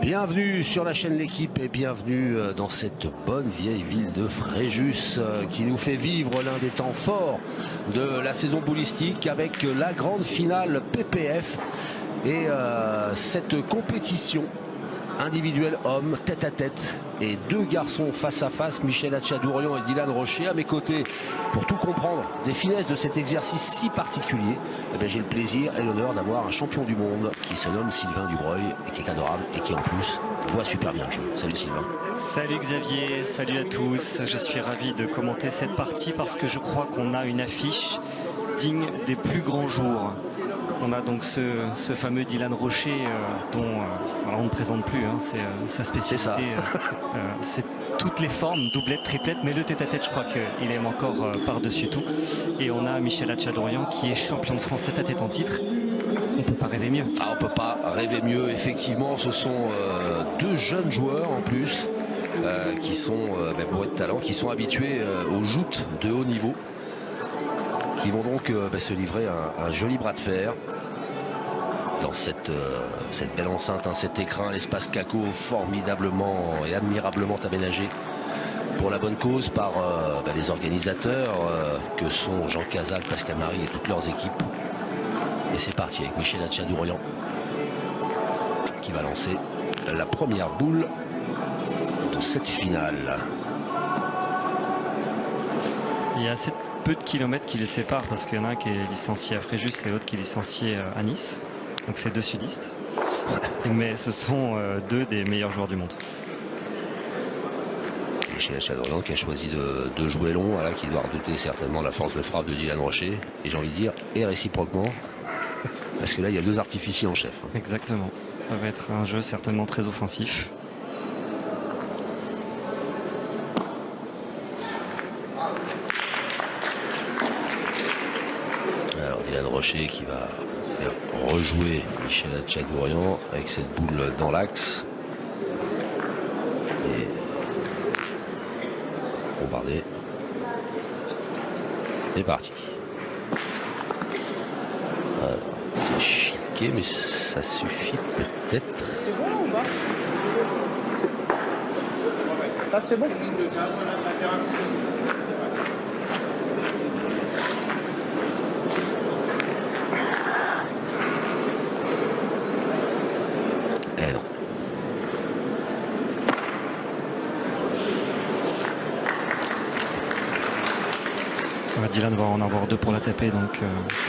Bienvenue sur la chaîne L'Équipe et bienvenue dans cette bonne vieille ville de Fréjus qui nous fait vivre l'un des temps forts de la saison boulistique avec la grande finale PPF et cette compétition individuelle homme tête à tête et deux garçons face à face, Michel Hatchadourian et Dylan Rocher à mes côtés pour tout comprendre des finesses de cet exercice si particulier. J'ai le plaisir et l'honneur d'avoir un champion du monde qui se nomme Sylvain Dubreuil et qui est adorable et qui en plus voit super bien le jeu. Salut Sylvain. Salut Xavier, salut à tous. Je suis ravi de commenter cette partie parce que je crois qu'on a une affiche digne des plus grands jours. On a donc ce fameux Dylan Rocher dont on ne présente plus, hein, c'est sa spécialité. C'est toutes les formes, doublette, triplette, mais le tête-à-tête, je crois qu'il aime encore par-dessus tout. Et on a Michel Hatchadourian qui est champion de France tête-à-tête en titre. On ne peut pas rêver mieux. On ne peut pas rêver mieux, effectivement. Ce sont deux jeunes joueurs en plus qui sont bourrés de talent, qui sont habitués aux joutes de haut niveau, qui vont donc se livrer un joli bras de fer dans cette belle enceinte, hein, cet écrin, l'espace Caco formidablement et admirablement aménagé pour la bonne cause par les organisateurs que sont Jean Casal, Pascal Marie et toutes leurs équipes. Et c'est parti avec Michel Hatchadourian qui va lancer la première boule de cette finale. Il y a assez peu de kilomètres qui les séparent parce qu'il y en a un qui est licencié à Fréjus et l'autre qui est licencié à Nice. Donc c'est deux sudistes. Mais ce sont deux des meilleurs joueurs du monde. Michel Hatchadourian qui a choisi de jouer long, voilà, qui doit redouter certainement la force de frappe de Dylan Rocher. Et j'ai envie de dire, et réciproquement. Parce que là, il y a deux artificiers en chef. Exactement. Ça va être un jeu certainement très offensif. Alors, Dylan Rocher qui va faire rejouer Michel Hatchadourian avec cette boule dans l'axe. Et bombardé. C'est parti. C'est chiqué, mais ça suffit peut-être. C'est bon ou pas? Ah, c'est bon. Eh non. Dylan va en avoir deux pour la taper, donc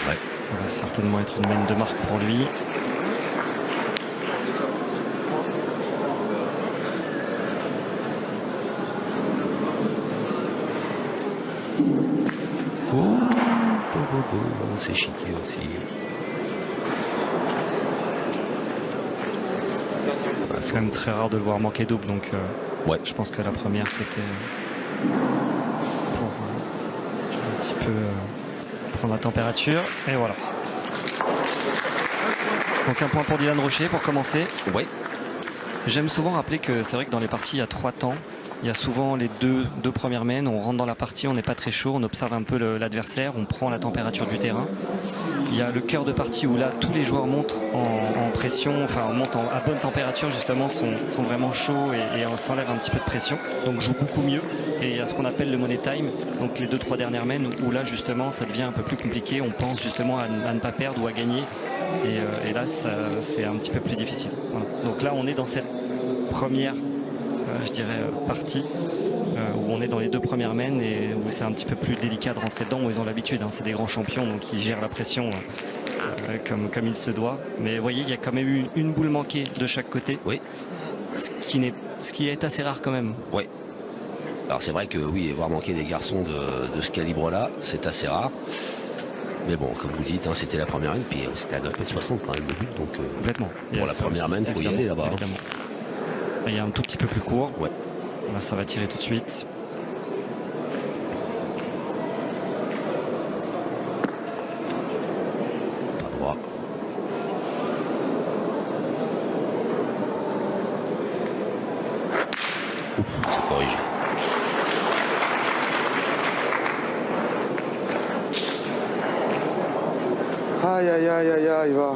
Ouais. ça va certainement être une mine de marque pour lui. C'est chiqué aussi. C'est quand même très rare de le voir manquer double, donc Ouais. je pense que la première c'était pour un petit peu prendre la température. Et voilà. Donc un point pour Dylan Rocher pour commencer. Ouais. J'aime souvent rappeler que c'est vrai que dans les parties il y a 3 temps. Il y a souvent les deux premières mains, on rentre dans la partie, on n'est pas très chaud, on observe un peu l'adversaire, on prend la température du terrain. Il y a le cœur de partie où là tous les joueurs montent en pression, enfin montent à bonne température justement, sont vraiment chauds et on s'enlève un petit peu de pression, donc joue beaucoup mieux. Et il y a ce qu'on appelle le money time, donc les 2-3 dernières mains où là justement ça devient un peu plus compliqué, on pense justement à ne pas perdre ou à gagner. Et là c'est un petit peu plus difficile. Voilà. Donc là on est dans cette première je dirais partie où on est dans les 2 premières mains et où c'est un petit peu plus délicat de rentrer dedans, où ils ont l'habitude, hein, c'est des grands champions donc ils gèrent la pression comme il se doit. Mais vous voyez, il y a quand même eu une boule manquée de chaque côté, Oui. ce qui est assez rare quand même. Oui. Alors c'est vrai que oui, voir manquer des garçons de ce calibre-là, c'est assez rare. Mais bon, comme vous dites, hein, c'était la première main, puis c'était à 9,60 m quand même le but. Donc Complètement. pour la première main, il faut y aller là-bas. Évidemment. Là, il y a un tout petit peu plus court. Ouais. Là, ça va tirer tout de suite. Pas droit. Ouf, c'est corrigé. Aïe, aïe, aïe, aïe, aïe, va.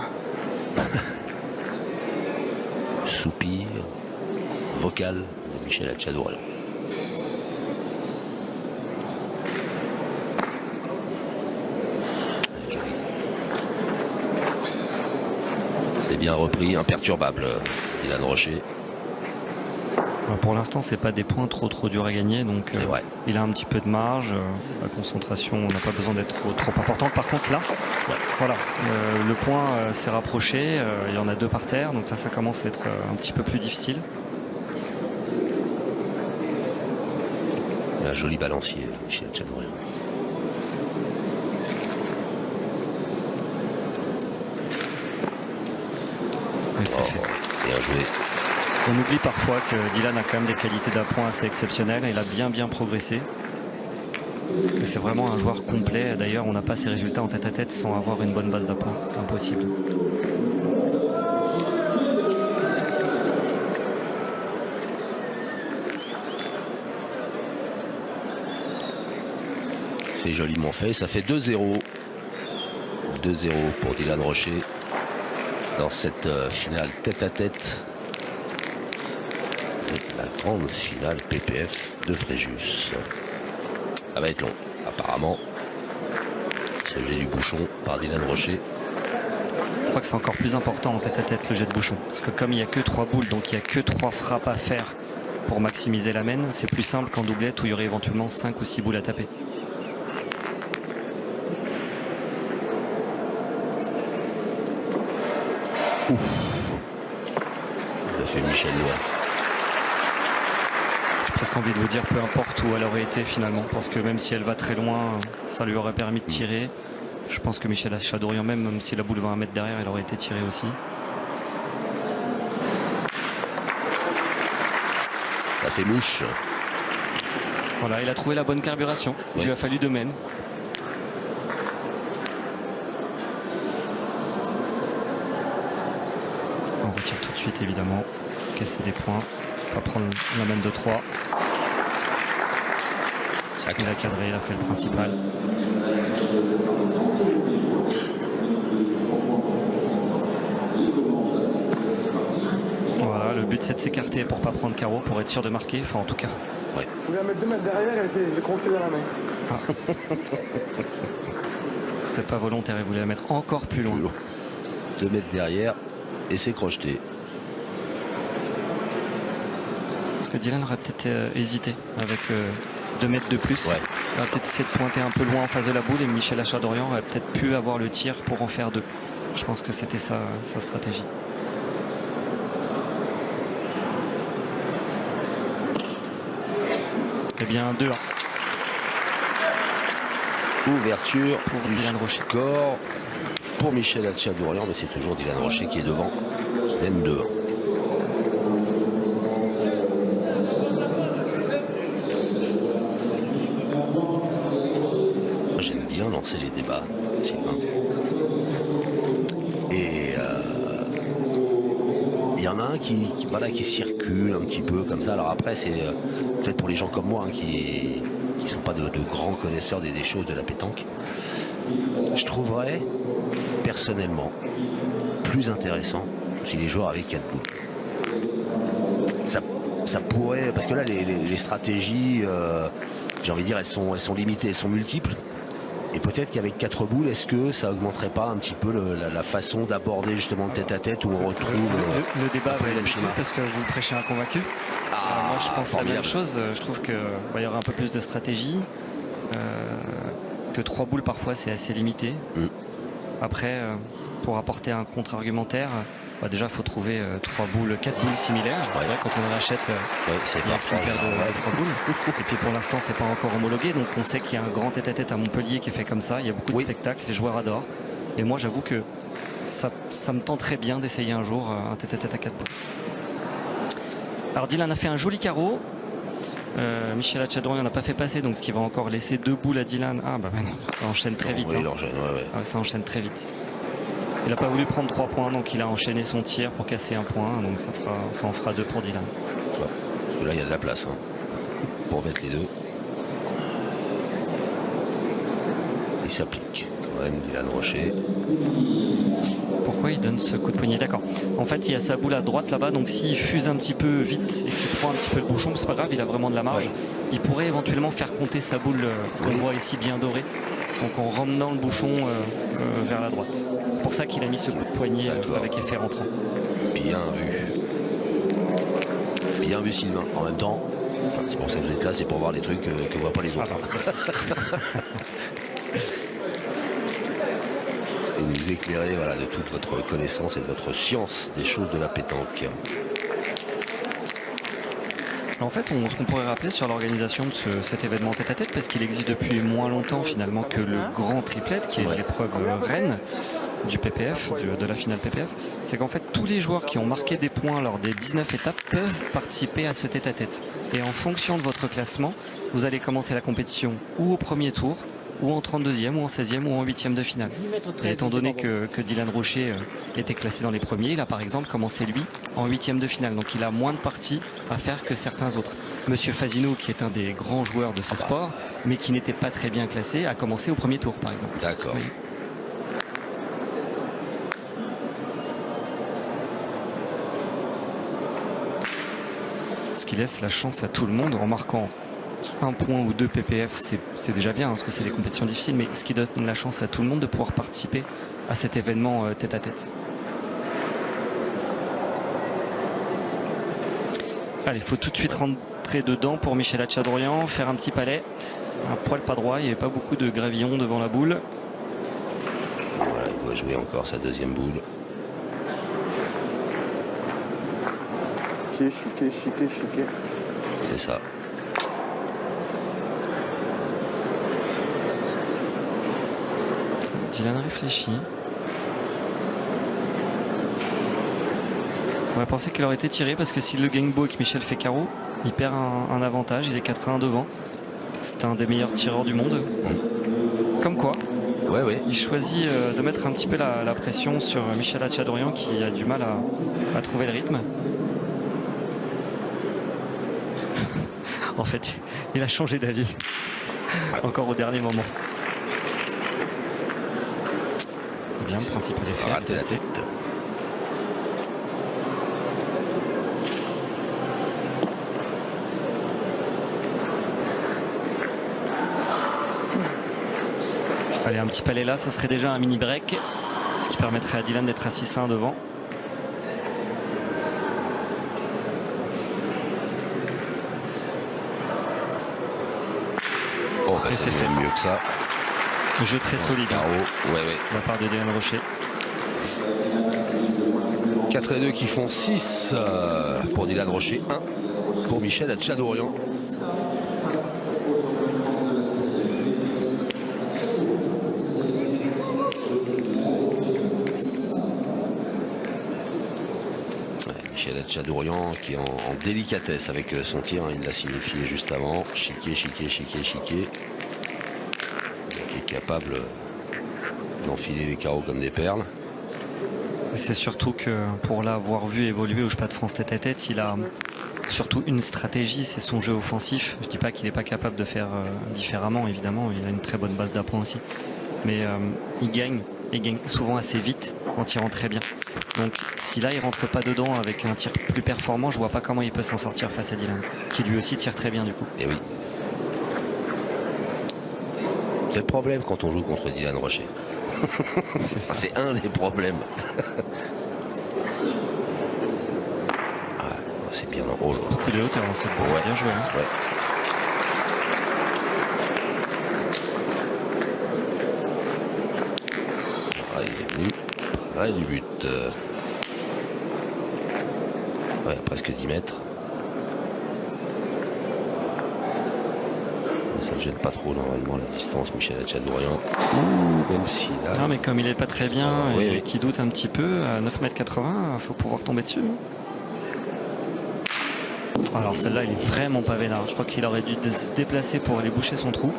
soupir vocal de Michel Hatchadorian. C'est bien repris, imperturbable, Dylan Rocher. Pour l'instant, c'est pas des points trop durs à gagner, donc il a un petit peu de marge. La concentration n'a pas besoin d'être trop importante. Par contre, là, voilà, le point s'est rapproché. Il y en a 2 par terre, donc là, ça commence à être un petit peu plus difficile. Un joli balancier, Michel Hatchadorian. Et c'est fait. Bien joué. On oublie parfois que Dylan a quand même des qualités d'appoint assez exceptionnelles. Il a bien progressé. Et c'est vraiment un joueur complet. D'ailleurs, on n'a pas ses résultats en tête-à-tête sans avoir une bonne base d'appoint. C'est impossible. C'est joliment fait. Ça fait 2-0. 2-0 pour Dylan Rocher dans cette finale tête-à-tête. La grande finale PPF de Fréjus. Ça va être long, apparemment. C'est le jet du bouchon par Dylan Rocher. Je crois que c'est encore plus important en tête-à-tête le jet de bouchon. Parce que comme il n'y a que 3 boules, donc il n'y a que 3 frappes à faire pour maximiser la main, c'est plus simple qu'en doublette où il y aurait éventuellement 5 ou 6 boules à taper. Ouf. Il a fait Michel Loin. J'ai presque envie de vous dire peu importe où elle aurait été finalement, parce que même si elle va très loin, ça lui aurait permis de tirer. Je pense que Michel Hatchadorian, même si la boule va 1 mètre derrière, elle aurait été tirée aussi. Ça fait mouche. Voilà, il a trouvé la bonne carburation. Il lui a fallu 2 mènes. On retire tout de suite évidemment. Casser des points. On va prendre la main de 3. Il a cadré, il a fait le principal. Voilà, le but c'est de s'écarter pour pas prendre carreau, pour être sûr de marquer, enfin en tout cas. Vous voulez mettre 2 mètres derrière et essayer de le croquer dans la main. Ah. C'était pas volontaire, il voulait la mettre encore plus loin. 2 mètres derrière et c'est crocheté. Parce que Dylan aurait peut-être hésité avec 2 mètres de plus. Ouais. Il aurait peut-être essayé de pointer un peu loin en face de la boule et Michel Hatchadorian aurait peut-être pu avoir le tir pour en faire 2. Je pense que c'était sa stratégie. Eh bien 2-1. Ouverture pour Dylan Rocher. Score pour Michel Hatchadorian, mais c'est toujours Dylan Rocher qui est devant. Qui mène 2-1. J'aime bien lancer les débats, Sylvain. Et il y en a un qui circule un petit peu comme ça. Alors après, c'est peut-être pour les gens comme moi qui ne sont pas de grands connaisseurs des choses de la pétanque. Je trouverais personnellement plus intéressant si les joueurs avaient 4 boules. Ça pourrait, parce que là les stratégies, j'ai envie de dire, elles sont limitées, elles sont multiples. Et peut-être qu'avec 4 boules, est-ce que ça augmenterait pas un petit peu la façon d'aborder justement le tête-à-tête où on retrouve le débat va le schéma. parce que vous prêchez un convaincu. Moi je pense la même chose. Je trouve qu'il y aura un peu plus de stratégie. Que 3 boules parfois c'est assez limité. Après, pour apporter un contre-argumentaire, déjà il faut trouver 4 boules similaires. C'est vrai, quand on en achète, il y a qu'une paire de 3 boules. Et puis pour l'instant c'est pas encore homologué, donc on sait qu'il y a un grand tête-à-tête à Montpellier qui est fait comme ça. Il y a beaucoup de spectacles, les joueurs adorent. Et moi j'avoue que ça me tenterait bien d'essayer un jour un tête-à-tête à 4 boules. Alors Dylan a fait un joli carreau. Michel Hatchadorian n'a pas fait passer, donc ce qui va encore laisser 2 boules à Dylan. Ah bah non, ça enchaîne très vite. Oui, ça enchaîne très vite. Il n'a pas voulu prendre 3 points, donc il a enchaîné son tir pour casser 1 point, donc ça en fera 2 pour Dylan. Parce que là il y a de la place pour mettre les 2. Il s'applique. quand même, Dylan Rocher. Pourquoi il donne ce coup de poignet? D'accord. En fait, il y a sa boule à droite là-bas, donc s'il fuse un petit peu vite et qu'il prend un petit peu le bouchon, c'est pas grave, il a vraiment de la marge. Il pourrait éventuellement faire compter sa boule qu'on voit ici bien dorée. Donc en ramenant le bouchon vers la droite. C'est pour ça qu'il a mis ce coup de poignet avec effet rentrant. Bien vu. Bien vu, Sylvain. En même temps, c'est pour ça que vous êtes là, c'est pour voir les trucs que voient pas les autres. Et nous éclairer voilà, de toute votre connaissance et de votre science des choses de la pétanque. En fait, ce qu'on pourrait rappeler sur l'organisation de cet événement tête-à-tête, parce qu'il existe depuis moins longtemps finalement que le grand triplette, qui est l'épreuve reine du PPF, de la finale PPF, c'est qu'en fait tous les joueurs qui ont marqué des points lors des 19 étapes peuvent participer à ce tête-à-tête. Et en fonction de votre classement, vous allez commencer la compétition ou au premier tour, ou en 32e, ou en 16e, ou en 8e de finale. Et étant donné que Dylan Rocher était classé dans les premiers, il a par exemple commencé lui en 8e de finale. Donc il a moins de parties à faire que certains autres. Monsieur Fazino, qui est un des grands joueurs de ce sport, mais qui n'était pas très bien classé, a commencé au premier tour par exemple. D'accord. Oui. Ce qui laisse la chance à tout le monde en marquant un point ou deux PPF, c'est déjà bien, parce que c'est des compétitions difficiles, mais ce qui donne la chance à tout le monde de pouvoir participer à cet événement tête-à-tête. Allez, il faut tout de suite rentrer dedans pour Michel Hatchadorian, faire un petit palais, un poil pas droit, il n'y avait pas beaucoup de gravillons devant la boule. Voilà, il doit jouer encore sa deuxième boule. Chiqué. C'est ça. Dylan réfléchit. On va penser qu'il aurait été tiré parce que s'il le gagne beau et que Michel fait carreau, il perd un avantage, il est 4-1 devant. C'est un des meilleurs tireurs du monde. Comme quoi, il choisit de mettre un petit peu la pression sur Michel Hatchadorian qui a du mal à trouver le rythme. En fait, il a changé d'avis encore au dernier moment. C'est bien, le principal effet. Rater la tête. Allez, un petit palais là, ça serait déjà un mini break, ce qui permettrait à Dylan d'être à 6-1 devant. Oh, bah, c'est fait mieux que ça. Jeu très solide Carreau, de la part de Dylan Rocher. 4 et 2 qui font 6 pour Dylan Rocher, 1 pour Michel Hatchadorian. Michel Hatchadorian qui est en délicatesse avec son tir, il l'a signifié juste avant. Chiqué. Qui est capable d'enfiler les carreaux comme des perles. C'est surtout que pour l'avoir vu évoluer au Cheval de France tête-à-tête, il a surtout une stratégie, c'est son jeu offensif. Je ne dis pas qu'il n'est pas capable de faire différemment, évidemment, il a une très bonne base d'appoint aussi. Mais il gagne souvent assez vite en tirant très bien. Donc si là il rentre pas dedans avec un tir plus performant, je vois pas comment il peut s'en sortir face à Dylan, qui lui aussi tire très bien du coup. Et oui. C'est le problème quand on joue contre Dylan Rocher. C'est un des problèmes. C'est bien en haut. Beaucoup de hauteur, c'est bien joué. Hein. Ouais. Il est venu près du but. Ouais, presque 10 mètres. Ça ne gêne pas trop normalement la distance, Michel Hatchadorian. Même si là... Non, mais comme il est pas très bien et qu'il doute un petit peu, à 9,80 m, il faut pouvoir tomber dessus. Alors celle-là, il est vraiment pas vénard. Je crois qu'il aurait dû se déplacer pour aller boucher son trou.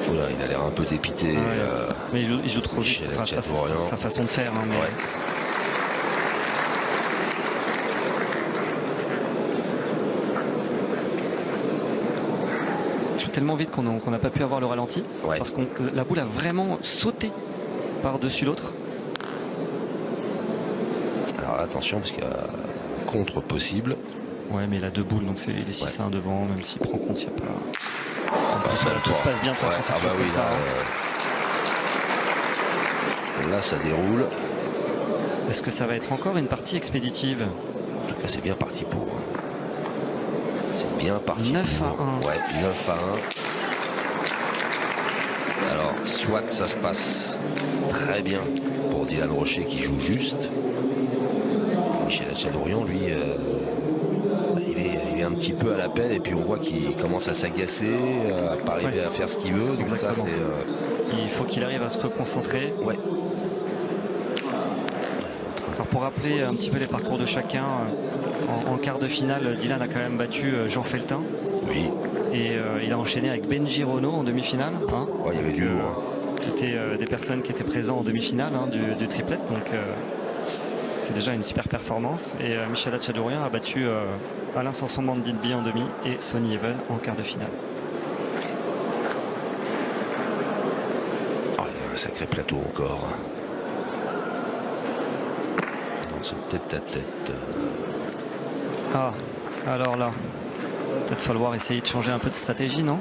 Voilà, il a l'air un peu dépité. Mais il joue trop vite. Enfin, sa façon de faire. Hein, mais... tellement vite qu'on n'a pas pu avoir le ralenti. Ouais. Parce que la boule a vraiment sauté par-dessus l'autre. Alors attention, parce qu'il y a un contre possible. Ouais, mais il a 2 boules, donc il est 6-1 devant, même s'il prend compte, il n'y a pas. En plus, ça, tout se passe bien, de toute façon, c'est toujours comme ça. Là, ça déroule. Est-ce que ça va être encore une partie expéditive? En tout cas, c'est bien parti pour. C'est bien parti 9 pour. à 1. Ouais, 9 à 1. Alors, soit ça se passe très bien pour Dylan Rocher qui joue juste. Michel Hatchadorian, lui, il est un petit peu à la peine et puis on voit qu'il commence à s'agacer, à pas arriver à faire ce qu'il veut. Donc exactement. Ça, il faut qu'il arrive à se reconcentrer. Ouais. Alors pour rappeler un petit peu les parcours de chacun, en quart de finale, Dylan a quand même battu Jean Feltin. Oui. Et il a enchaîné avec Benji Renaud en demi-finale. Hein. Ouais, il y avait du lourd. C'était des personnes qui étaient présentes en demi-finale du triplet. Donc c'est déjà une super performance. Et Michel Hatchadorian a battu Alain Sanson-Mandinby en demi et Sonny Even en quart de finale. Oh, il y a un sacré plateau encore. Dans ce tête-à-tête. Ah, alors là, peut-être falloir essayer de changer un peu de stratégie, non?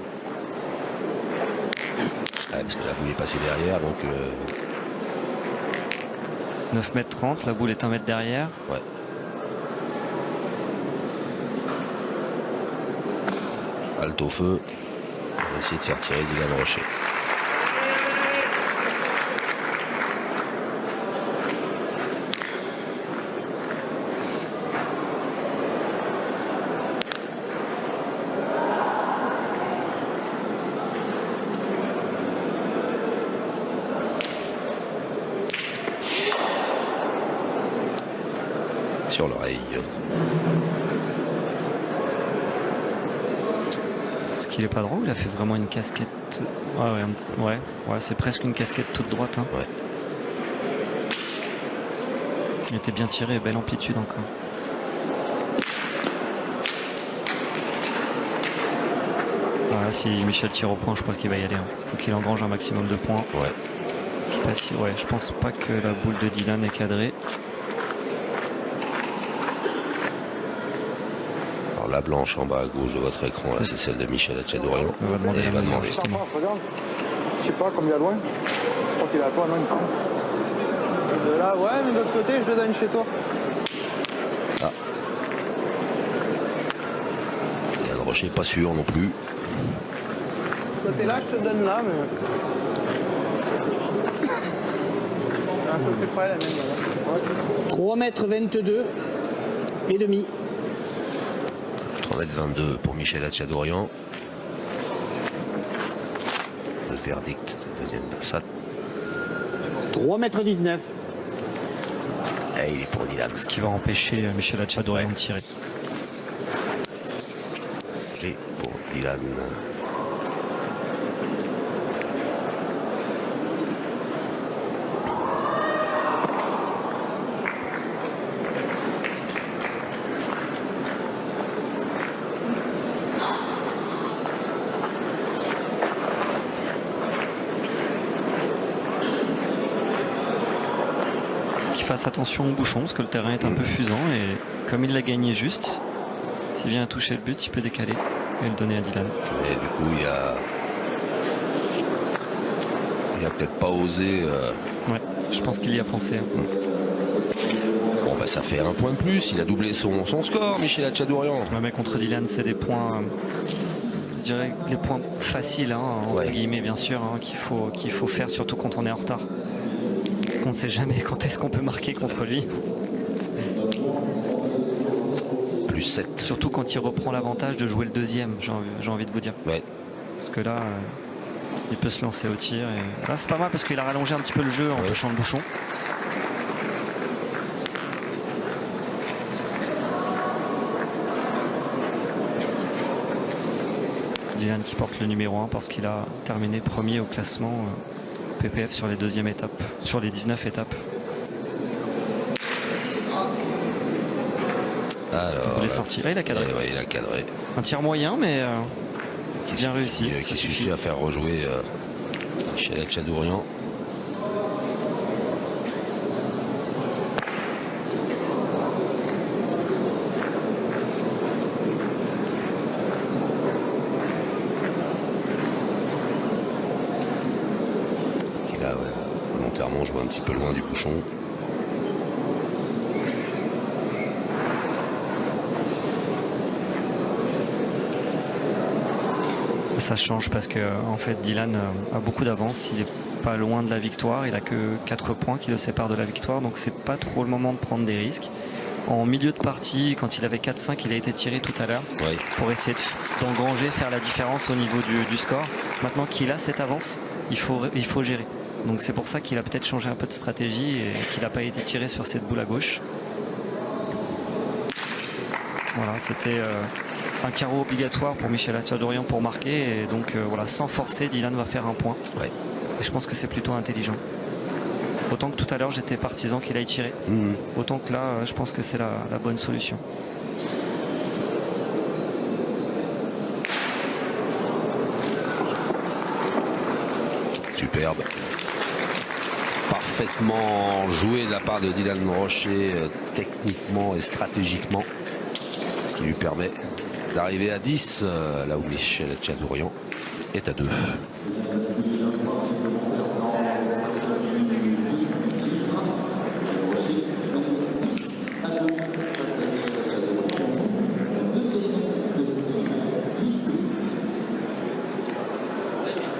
Parce que la boule est passée derrière, donc 9,30 m, la boule est 1 mètre derrière. ouais. Halte au feu. On va essayer de faire tirer Dylan Rocher. Sur l'oreille. Est-ce qu'il est pas droit ou il a fait vraiment une casquette? Ouais, c'est presque une casquette toute droite. Hein. Ouais. Il était bien tiré, belle amplitude encore. Voilà, si Michel tire au point, je pense qu'il va y aller. Il faut qu'il engrange un maximum de points. Ouais. Je pense pas que la boule de Dylan est cadrée. Alors la blanche en bas à gauche de votre écran, là, c'est celle de Michel Hatchadorian. On va demander. Et il va demander. Justement. Regarde. Je sais pas comme il est loin. Je crois qu'il est à toi, non, il me semble. De là, ouais, mais de l'autre côté, je le donne chez toi. Ah. Dylan Rocher, pas sûr non plus. Ce côté-là, je te le donne là, mais. Un peu plus près, la même. Ouais. 3,22 m et demi. 3,22 m pour Michel Hatchadorian. Le verdict de Daniel Bassat. 3,19 m. Et il est pour Dylan. Ce qui va empêcher Michel Hatchadorian de tirer. Et pour Dylan. Fasse attention au bouchon parce que le terrain est un peu fusant et comme il l'a gagné juste, s'il vient à toucher le but, il peut décaler et le donner à Dylan. Et du coup, il a peut-être pas osé. Ouais, je pense qu'il y a pensé. Hein. Bon, bah ça fait un point de plus. Il a doublé son score, Michel Hatchadorian. Ouais, mais contre Dylan, c'est des points, je dirais, des points faciles, hein, entre guillemets, bien sûr, hein, qu'il faut faire, surtout quand on est en retard. Parce qu'on ne sait jamais quand est-ce qu'on peut marquer contre lui. Plus 7. Surtout quand il reprend l'avantage de jouer le deuxième, j'ai envie de vous dire. Ouais. Parce que là, il peut se lancer au tir. Et là, c'est pas mal parce qu'il a rallongé un petit peu le jeu en touchant le bouchon. Dylan qui porte le numéro 1 parce qu'il a terminé premier au classement PPF sur les deuxièmes étapes, sur les 19 étapes. Alors, il est sorti. Là, il a cadré. Ouais, il a cadré. Un tir moyen, mais Bien réussi, qui ça suffit suffit. à faire rejouer Michel Hatchadourian. Qui là, volontairement joue un petit peu loin du bouchon. Ça change parce que en fait Dylan a beaucoup d'avance, il est pas loin de la victoire, il a que 4 points qui le séparent de la victoire, donc c'est pas trop le moment de prendre des risques. En milieu de partie, quand il avait 4-5, il a été tiré tout à l'heure pour essayer d'engranger, faire la différence au niveau du score. Maintenant qu'il a cette avance, il faut gérer. Donc c'est pour ça qu'il a peut-être changé un peu de stratégie et qu'il n'a pas été tiré sur cette boule à gauche. Voilà, c'était un carreau obligatoire pour Michel Hatchadourian pour marquer. Et donc voilà, sans forcer, Dylan va faire un point. Ouais. Et je pense que c'est plutôt intelligent. Autant que tout à l'heure, j'étais partisan qu'il aille tirer. Autant que là, je pense que c'est la bonne solution. Superbe. Parfaitement joué de la part de Dylan Rocher, techniquement et stratégiquement. Ce qui lui permet d'arriver à 10, là où Michel Hatchadourian est à 2.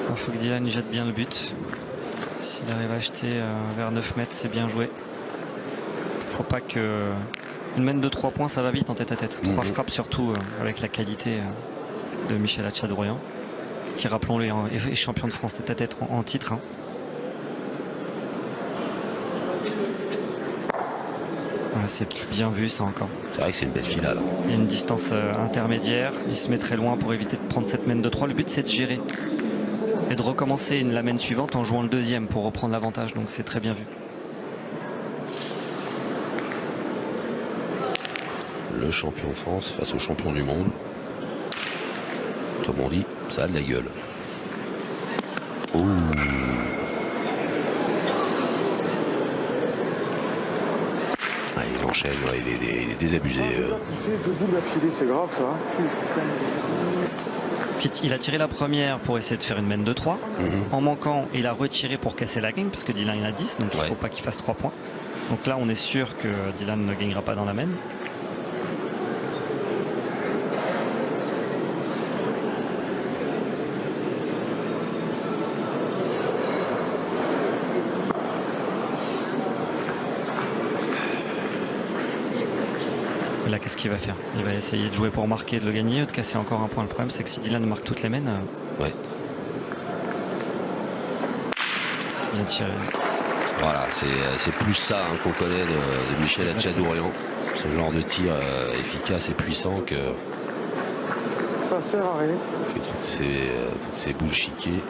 Il faut que Dylan jette bien le but. S'il arrive à acheter vers 9 mètres, c'est bien joué. Il ne faut pas que... Une mène de 3 points, ça va vite en tête-à-tête. 3 frappes surtout avec la qualité de Michel Hatchadourian, qui, rappelons-le, est champion de France tête-à-tête en titre. Voilà, c'est bien vu ça encore. C'est vrai que c'est une belle finale. Il y a une distance intermédiaire. Il se met très loin pour éviter de prendre cette mène de 3. Le but, c'est de gérer et de recommencer la mène suivante en jouant le deuxième pour reprendre l'avantage. Donc c'est très bien vu. Le champion de France face au champion du monde. Comme on dit, ça a de la gueule. Ouh. Ah, il enchaîne, ouais, il est désabusé. Il fait 2 boules d'affilée, c'est grave ça. Il a tiré la première pour essayer de faire une mène de 3. En manquant, il a retiré pour casser la gagne parce que Dylan il a 10, donc il ne faut pas qu'il fasse 3 points. Donc là, on est sûr que Dylan ne gagnera pas dans la mène. Là, qu'est-ce qu'il va faire? Il va essayer de jouer pour marquer, de le gagner, ou de casser encore un point. Le problème, c'est que si Dylan marque toutes les mènes, bien tiré. Voilà, c'est plus ça qu'on connaît de Michel Hatchadourian. Ce genre de tir efficace et puissant que Ça sert à rien. toutes ces boules chiquées.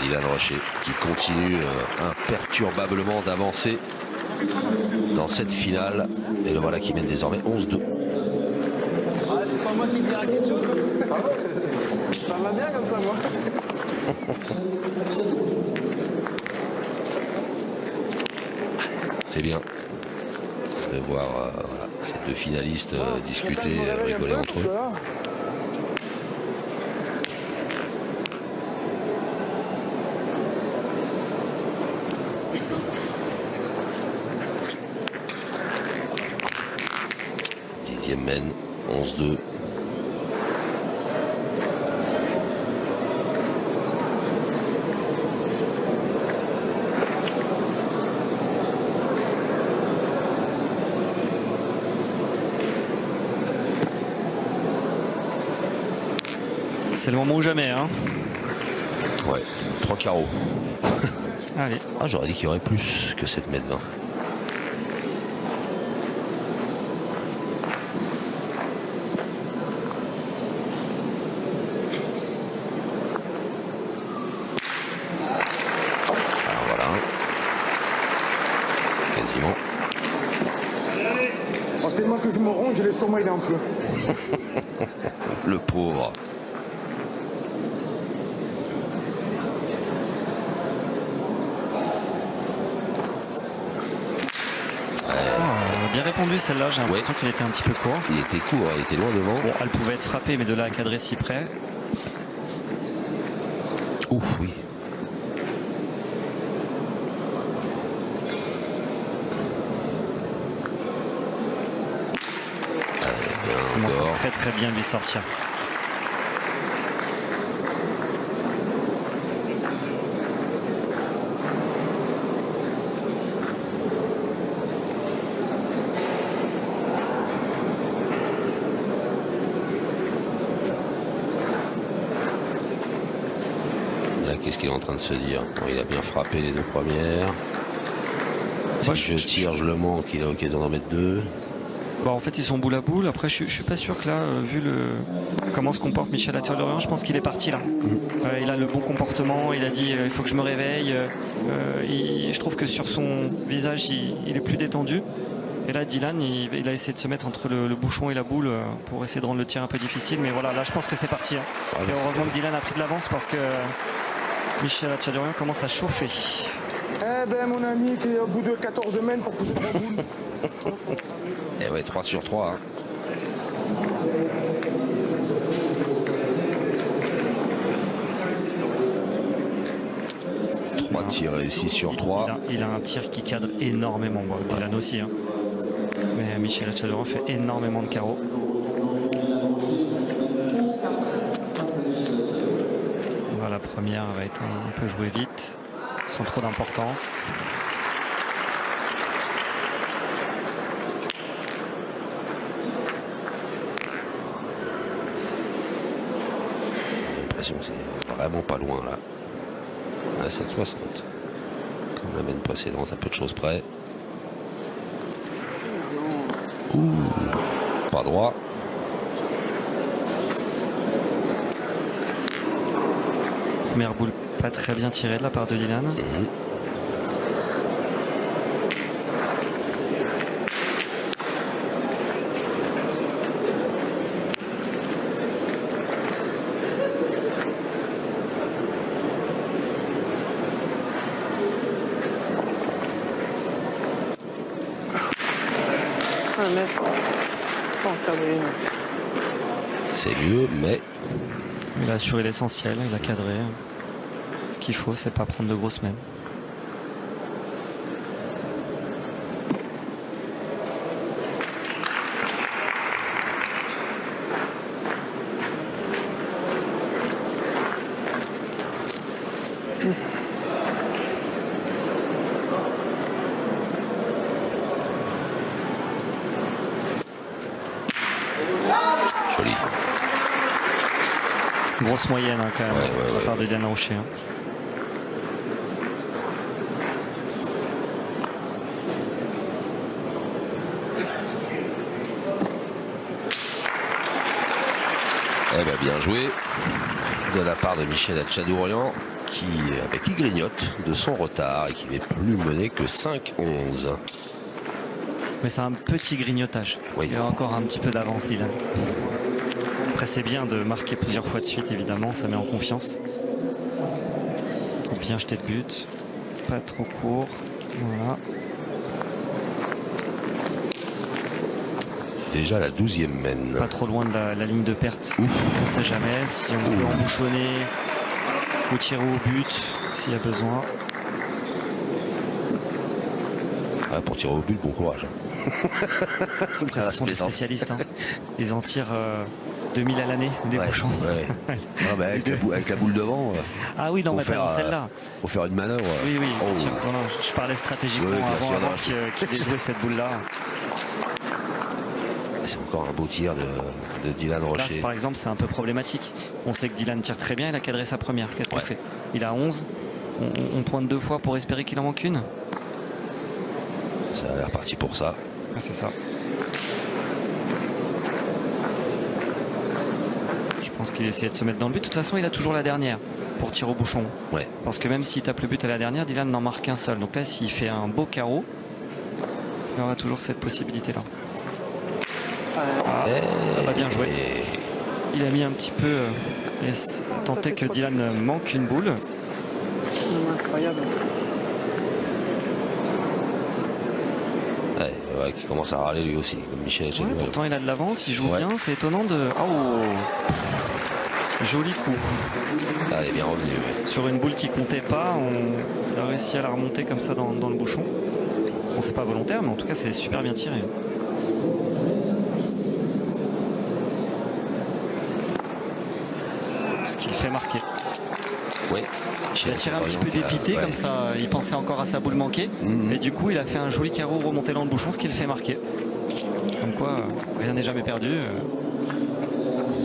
Dylan Rocher qui continue imperturbablement d'avancer dans cette finale. Et le voilà qui mène désormais 11-2. C'est pas moi qui dirai quelque chose. Ça va bien comme ça, moi. C'est bien de voir voilà, ces deux finalistes discuter, rigoler entre eux. Mène 11-2. C'est le moment ou jamais, hein. Ouais, 3 carreaux. Allez. Ah, j'aurais dit qu'il y aurait plus que 7 mètres 20. me ronge, l'estomac il est en feu. Le pauvre. Bien répondu celle-là, j'ai l'impression qu'il était un petit peu court. Il était court, il était loin devant. Bon, elle pouvait être frappée, mais de là à cadrer si près. Ouf, oui. Il commence à très bien lui sortir. Qu'est-ce qu'il est en train de se dire? Bon, il a bien frappé les 2 premières. Si je tire, je le manque, il a l'occasion d'en mettre 2. Bon, en fait, ils sont boule à boule. Après, je suis pas sûr que là, vu comment se comporte Michel Latueur-Dorion, je pense qu'il est parti là. Il a le bon comportement, il a dit il faut que je me réveille. Je trouve que sur son visage, il est plus détendu. Et là, Dylan, il a essayé de se mettre entre le bouchon et la boule pour essayer de rendre le tir un peu difficile. Mais voilà, là, je pense que c'est parti. Hein. Et heureusement que Dylan a pris de l'avance parce que Michel Latueur-Dorion commence à chauffer. Eh ben, mon ami, qui est au bout de 14 mètres pour pousser 3 boules. Et ouais, 3 sur 3. Hein. Trois tirs réussis sur 3. Il a un tir qui cadre énormément. Bon, Dylan aussi. Hein. Mais Michel Latueur-Dorion fait énormément de carreaux. La première va être un peu jouée vite, sans trop d'importance. J'ai l'impression que c'est vraiment pas loin là. À 7,60. Comme la mène précédente, à peu de choses près. Ouh, pas droit. Première boule pas très bien tirée de la part de Dylan. C'est mieux, mais il a assuré l'essentiel, il a cadré. Ce qu'il faut, c'est pas prendre de grosses mènes. joli. Grosse moyenne hein, quand même, de la part de Dylan Rocher. Hein. Eh ben, bien joué de la part de Michel Latueur-Dorion qui grignote de son retard et qui n'est plus mené que 5-11. Mais c'est un petit grignotage. Oui. Il a encore un petit peu d'avance, Dylan. Après, c'est bien de marquer plusieurs fois de suite, évidemment, ça met en confiance. Faut bien jeter le but, pas trop court. Voilà. Déjà la 12e mène. Pas trop loin de la ligne de perte. On ne sait jamais si on peut embouchonner ou tirer au but s'il y a besoin. Ouais, pour tirer au but, bon courage. Après, ce sont des spécialistes. Hein. Ils en tirent 2000 à l'année, des bouchons. Ouais. Non, bah, avec la boule devant. Ah oui, dans celle-là. Pour faire une manœuvre. Oui, bien sûr. Non, je parlais stratégiquement avant qu'il déjouait cette boule-là. C'est encore un beau tir de Dylan Rocher. Là, par exemple, c'est un peu problématique. On sait que Dylan tire très bien, il a cadré sa première. Qu'est-ce qu'on fait? Il a 11. On pointe 2 fois pour espérer qu'il en manque une. Ça a l'air parti pour ça. Ah, c'est ça. Je pense qu'il essayait de se mettre dans le but. De toute façon, il a toujours la dernière pour tirer au bouchon. Ouais. Parce que même s'il tape le but à la dernière, Dylan n'en marque qu'un seul. Donc là, s'il fait un beau carreau, il aura toujours cette possibilité-là. Pas bien joué. Il a mis un petit peu et tenté que Dylan manque une boule. Incroyable. Ouais, qui commence à râler lui aussi, comme Michel Etchadorian. Pourtant il a de l'avance, il joue bien, c'est étonnant de... Oh, joli coup. Il est bien revenu. Ouais. Sur une boule qui comptait pas, on a réussi à la remonter comme ça dans le bouchon. Bon, c'est pas volontaire, mais en tout cas c'est super bien tiré. Ce qu'il fait marquer. Oui. Il a tiré un petit peu dépité comme ça, il pensait encore à sa boule manquée. Et du coup il a fait un joli carreau remonté dans le bouchon, ce qui le fait marquer. Comme quoi, rien n'est jamais perdu.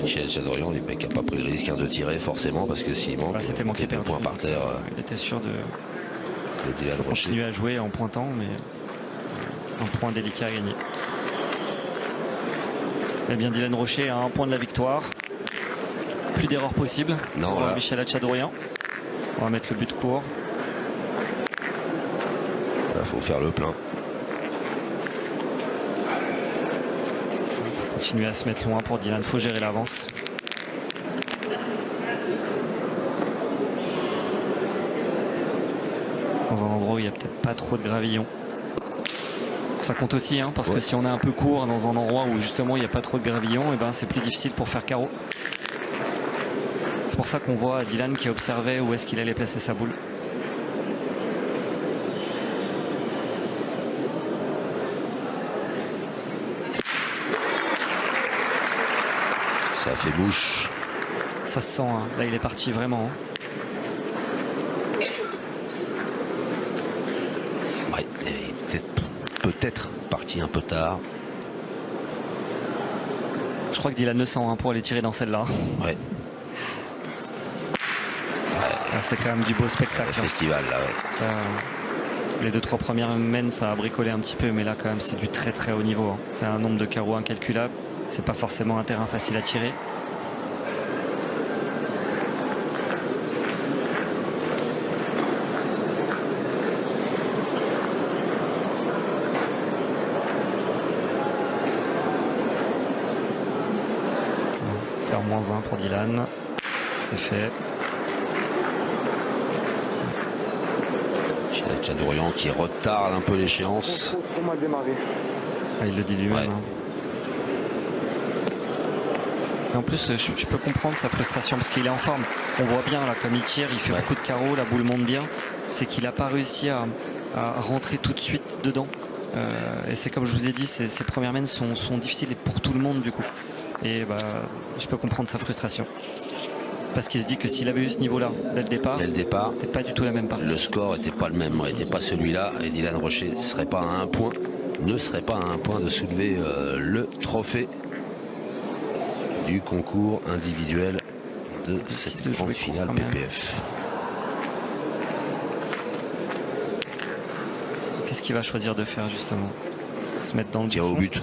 Michel Etchadorian, il n'a pas pris le risque de tirer forcément, parce que s'il manque, c'était manqué un point par terre. Il était sûr de Dylan Rocher. Continuer à jouer en pointant, mais un point délicat à gagner. Eh bien, Dylan Rocher a un point de la victoire. Plus d'erreurs possibles pour Michel Etchadorian. On va mettre le but court. Il faut faire le plein. Continuer à se mettre loin pour Dylan, il faut gérer l'avance. Dans un endroit où il n'y a peut-être pas trop de gravillon. Ça compte aussi, hein, parce que si on est un peu court dans un endroit où justement il n'y a pas trop de gravillon, et ben c'est plus difficile pour faire carreau. C'est pour ça qu'on voit Dylan qui observait où est-ce qu'il allait placer sa boule. Ça fait bouche. Ça se sent, hein. Là il est parti vraiment. Ouais, peut-être parti un peu tard. Je crois que Dylan le sent, hein, pour aller tirer dans celle-là. Ouais. C'est quand même du beau spectacle. Le festival là, ouais. Les 2-3 premières mènes, ça a bricolé un petit peu, mais là quand même c'est du très très haut niveau. Hein. C'est un nombre de carreaux incalculable. C'est pas forcément un terrain facile à tirer. Faire -1 pour Dylan. C'est fait. Etchadorian qui retarde un peu l'échéance. Trop mal démarré. Il le dit lui-même. Ouais. Hein. Et en plus, je peux comprendre sa frustration parce qu'il est en forme. On voit bien là, comme il tire, il fait beaucoup de carreaux, la boule monte bien. C'est qu'il n'a pas réussi à rentrer tout de suite dedans. Et c'est comme je vous ai dit, ces premières mènes sont difficiles pour tout le monde du coup. Et bah, je peux comprendre sa frustration. Parce qu'il se dit que s'il avait eu ce niveau-là dès le départ, c'était pas du tout la même partie. Le score n'était pas le même, n'était pas celui-là. Et Dylan Rocher ne serait pas à un point de soulever le trophée du concours individuel de cette grande finale PPF. Qu'est-ce qu'il va choisir de faire justement? Se mettre dans le tir au but.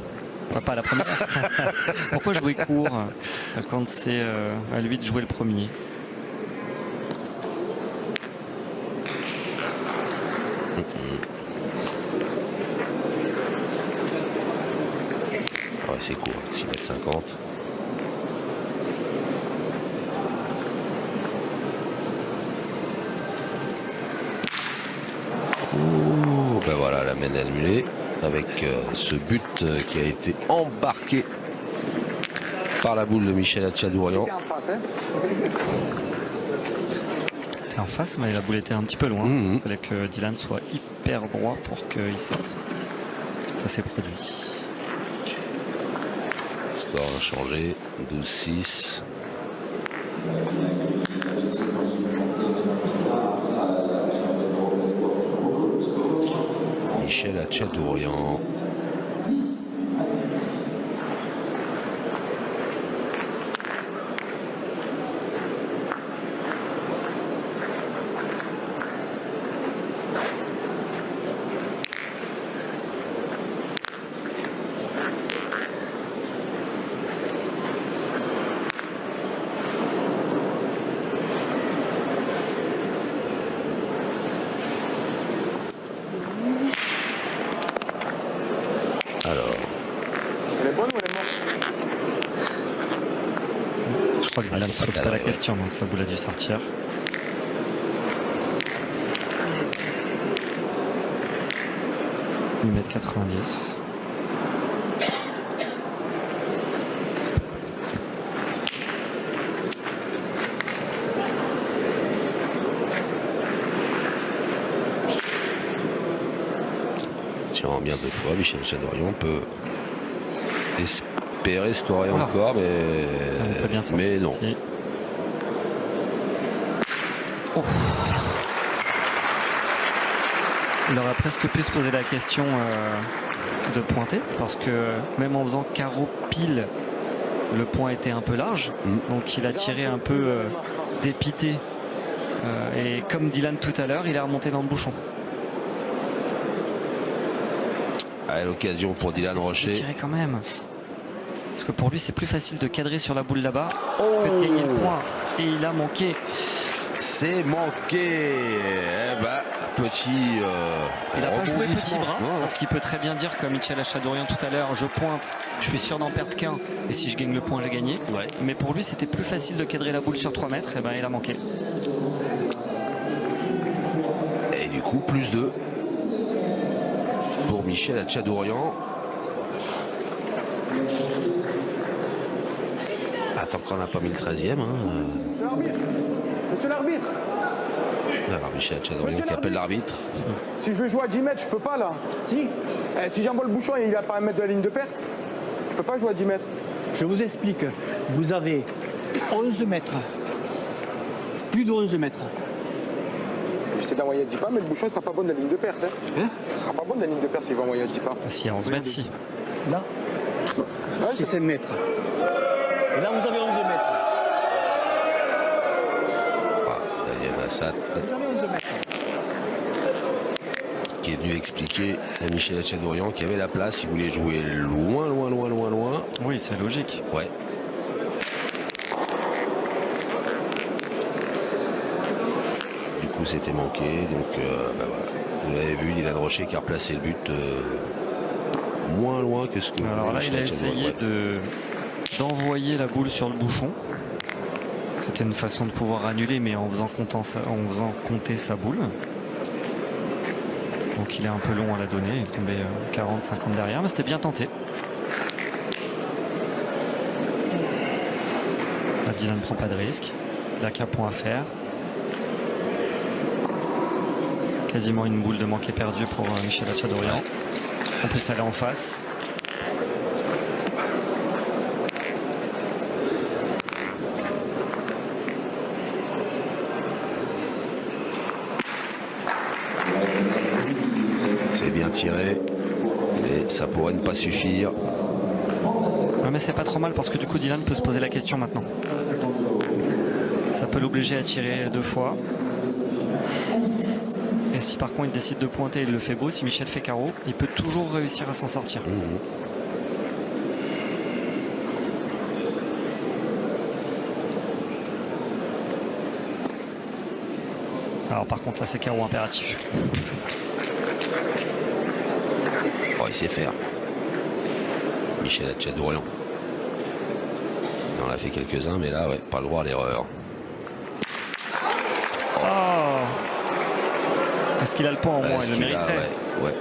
Enfin, pas la première. Pourquoi jouer court quand c'est à lui de jouer le premier? Ouais, c'est court, 6,50 m. Ben voilà, la mène annulée avec ce but qui a été embarqué par la boule de Michel Etchadorian. T'es en face, mais la boule était un petit peu loin. Il fallait que Dylan soit hyper droit pour qu'il sorte. Ça s'est produit. Score inchangé, 12-6. Michel Etchadorian. Alors, crois que Dylan ne se pose pas la question, donc sa boule a dû sortir. Il met 90. Tirant bien 2 fois, Michel Chadorian peut espérer scorer encore, mais non. Il aurait presque pu se poser la question de pointer, parce que même en faisant carreau pile, le point était un peu large, donc il a tiré un peu dépité. Et comme Dylan tout à l'heure, il est remonté dans le bouchon. À l'occasion pour Dylan Rocher. Il tirait quand même. Parce que pour lui, c'est plus facile de cadrer sur la boule là-bas que de gagner le point. Et il a manqué. C'est manqué. Eh ben, petit il n'a pas joué petit bras, non. parce qu'il peut très bien dire, comme Michel Chadorian tout à l'heure, je pointe, je suis sûr d'en perdre qu'un, et si je gagne le point, j'ai gagné. Ouais. Mais pour lui, c'était plus facile de cadrer la boule sur 3 mètres, et ben il a manqué. Et du coup, plus 2 pour Michel Chadorian. Attends qu'on n'a pas mis le 13e. Monsieur l'arbitre. Alors Michel Chadorian qui appelle l'arbitre. Si je veux jouer à 10 mètres, je peux pas là. Si. Si j'envoie le bouchon et il a pas à 1 mètre de la ligne de perte, je peux pas jouer à 10 mètres. Je vous explique. Vous avez 11 mètres. Plus de 11 mètres. J'essaie d'envoyer à 10 pas, mais le bouchon ne sera pas bon de la ligne de perte. Hein? Il sera pas bon de la ligne de perte si je vais envoyer à 10 pas. Si, à 11 mètres, si. Là, Ouais, c'est 5 mètres. Et là, vous avez 11 mètres. Daniel Massat Vous avez 11 mètres. qui est venu expliquer à Michel Chadorian qu'il y avait la place, il voulait jouer loin. Oui, c'est logique. Ouais. Du coup, c'était manqué, donc voilà. Vous l'avez vu, Dylan Rocher qui a replacé le but moins loin que ce que... Alors là, il a essayé d'envoyer la boule sur le bouchon. C'était une façon de pouvoir annuler, mais en faisant compter sa boule. Donc il est un peu long à la donner, il est tombé 40-50 derrière, mais c'était bien tenté. Là, Dylan ne prend pas de risque, il n'a qu'un point à faire. C'est quasiment une boule de manqué perdu pour Michel Chadorian. En plus, elle est en face. C'est bien tiré, mais ça pourrait ne pas suffire. Ouais, mais c'est pas trop mal parce que du coup Dylan peut se poser la question maintenant. Ça peut l'obliger à tirer 2 fois. Et si par contre il décide de pointer, il le fait beau. Si Michel fait carreau, il peut toujours réussir à s'en sortir. Alors par contre là c'est carreau impératif. Oh, il sait faire. Michel Chadorian. Il en a fait quelques-uns, mais là, ouais, pas le droit à l'erreur. Oh, est-ce qu'il a le point au moins? Il le mériterait. Ouais.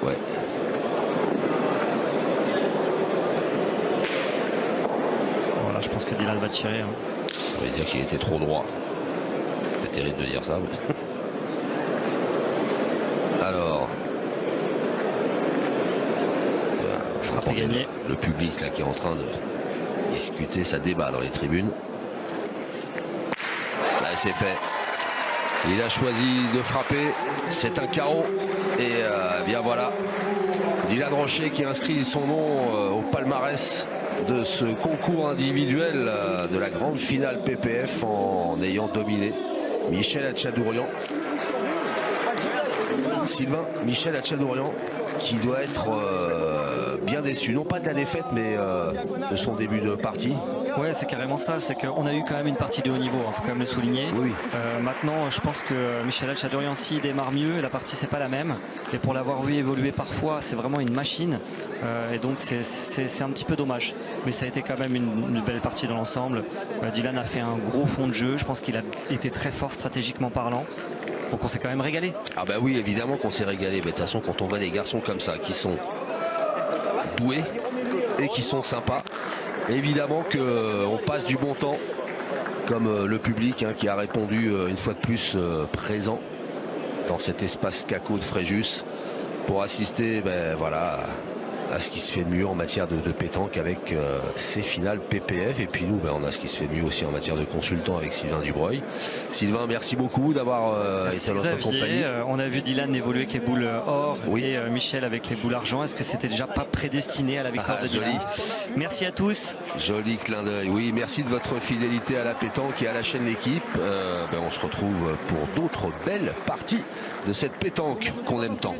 Voilà, je pense que Dylan va tirer. Hein. On va dire qu'il était trop droit. C'est terrible de dire ça. Mais... Alors... Frappe est gagnée. Le public là qui est en train de discuter, ça débat dans les tribunes. Allez, c'est fait. Il a choisi de frapper. C'est un carreau. Et bien voilà. Dylan Rocher qui inscrit son nom au palmarès de ce concours individuel de la grande finale PPF en ayant dominé Michel Chadorian. Sylvain, Michel Chadorian qui doit être bien déçu, non pas de la défaite, mais de son début de partie. Ouais, c'est carrément ça. C'est qu'on a eu quand même une partie de haut niveau, il faut quand même le souligner. Oui. Maintenant, je pense que Michel Alchadorianci démarre mieux. La partie, c'est pas la même. Et pour l'avoir vu évoluer parfois, c'est vraiment une machine. Et donc, c'est un petit peu dommage. Mais ça a été quand même une belle partie dans l'ensemble. Dylan a fait un gros fond de jeu. Je pense qu'il a été très fort stratégiquement parlant. Donc, on s'est quand même régalé. Ah bah oui, évidemment qu'on s'est régalé. Mais de toute façon, quand on voit des garçons comme ça, qui sont doués et qui sont sympas, évidemment qu'on passe du bon temps, comme le public qui a répondu une fois de plus présent dans cet espace Caco de Fréjus pour assister voilà, à ce qui se fait de mieux en matière de pétanque avec ces finales PPF. Et puis nous, on a ce qui se fait de mieux aussi en matière de consultant avec Sylvain Dubreuil. Sylvain, merci beaucoup d'avoir été à notre compagnie. On a vu Dylan évoluer avec les boules or oui. Et Michel avec les boules argent. Est-ce que c'était déjà pas prédestiné à la victoire de Dylan? Merci à tous. Joli clin d'œil. Oui, merci de votre fidélité à la pétanque et à la chaîne L'équipe. On se retrouve pour d'autres belles parties de cette pétanque qu'on aime tant.